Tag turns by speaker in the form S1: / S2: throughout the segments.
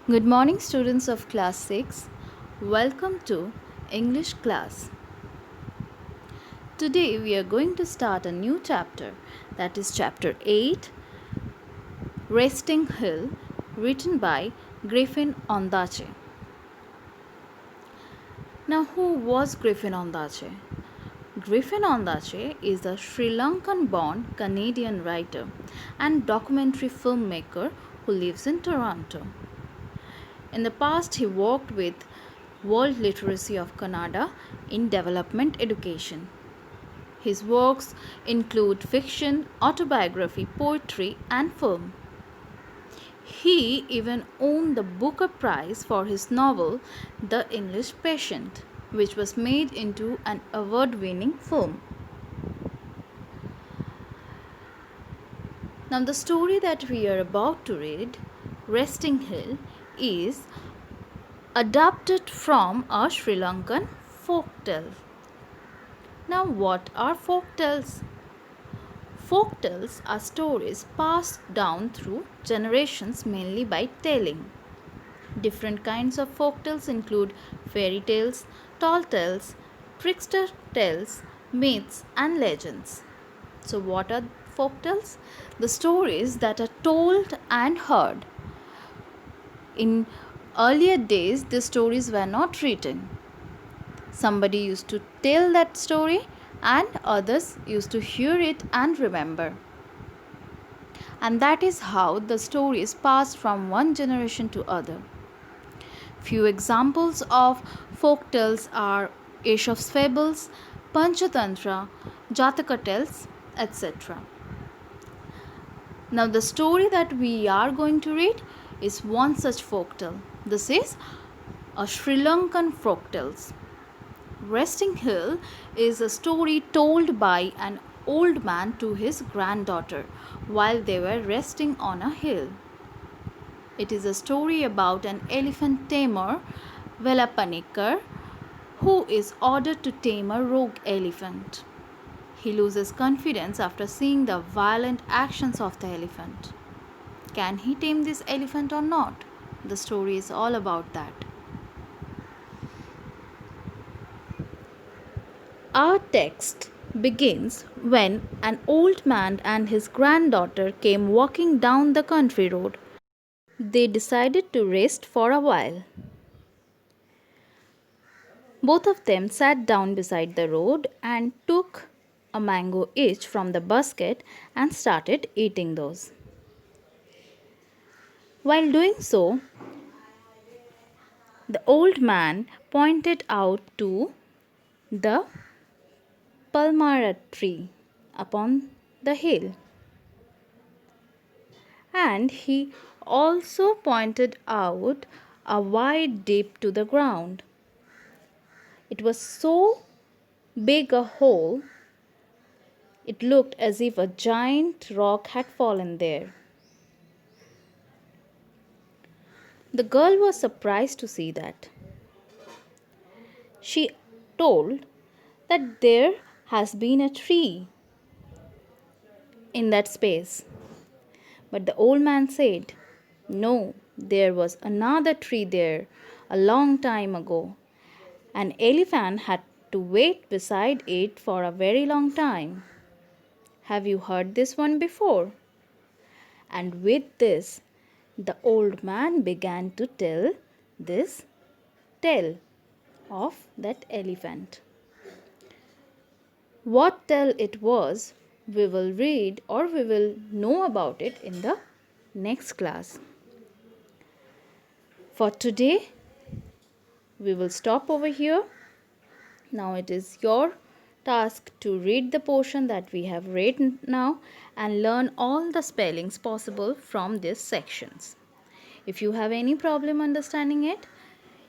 S1: Good morning, students of class 6. Welcome to English class. Today we are going to start a new chapter, that is chapter 8, Resting Hill, written by Griffin Ondaatje. Now, who was Griffin Ondaatje? Griffin Ondaatje is a Sri Lankan born Canadian writer and documentary filmmaker who lives in Toronto. In the past, he worked with World Literacy of Canada in development education. His works include fiction, autobiography, poetry, and film. He even won the Booker Prize for his novel The English Patient, which was made into an award-winning film. Now, the story that we are about to read, Resting Hill, is adapted from a Sri Lankan folktale. Now, what are folktales? Folktales are stories passed down through generations mainly by telling. Different kinds of folktales include fairy tales, tall tales, trickster tales, myths, and legends. So, what are folktales? The stories that are told and heard. In earlier days, the stories were not written. Somebody used to tell that story and others used to hear it and remember. And that is how the story is passed from one generation to other. Few examples of folk tales are Aesop's fables, Panchatantra, Jataka tales, etc. Now the story that we are going to read is one such folk tale. This is a Sri Lankan folk tales. Resting Hill is a story told by an old man to his granddaughter while they were resting on a hill. It is a story about an elephant tamer, Velapanikar, who is ordered to tame a rogue elephant. He loses confidence after seeing the violent actions of the elephant. Can he tame this elephant or not? The story is all about that. Our text begins when an old man and his granddaughter came walking down the country road. They decided to rest for a while. Both of them sat down beside the road and took a mango each from the basket and started eating those. While doing so, the old man pointed out to the palmara tree upon the hill. And he also pointed out a wide dip to the ground. It was so big a hole, it looked as if a giant rock had fallen there. The girl was surprised to see that. She told that there has been a tree in that space. But the old man said, "No, there was another tree there a long time ago. An elephant had to wait beside it for a very long time. Have you heard this one before?" And with this, the old man began to tell this tale of that elephant. What tale it was, we will read or we will know about it in the next class. For today, we will stop over here. Now it is your task to read the portion that we have read now and learn all the spellings possible from these sections. If you have any problem understanding it,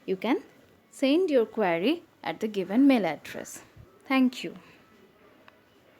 S1: you can send your query at the given mail address. Thank you.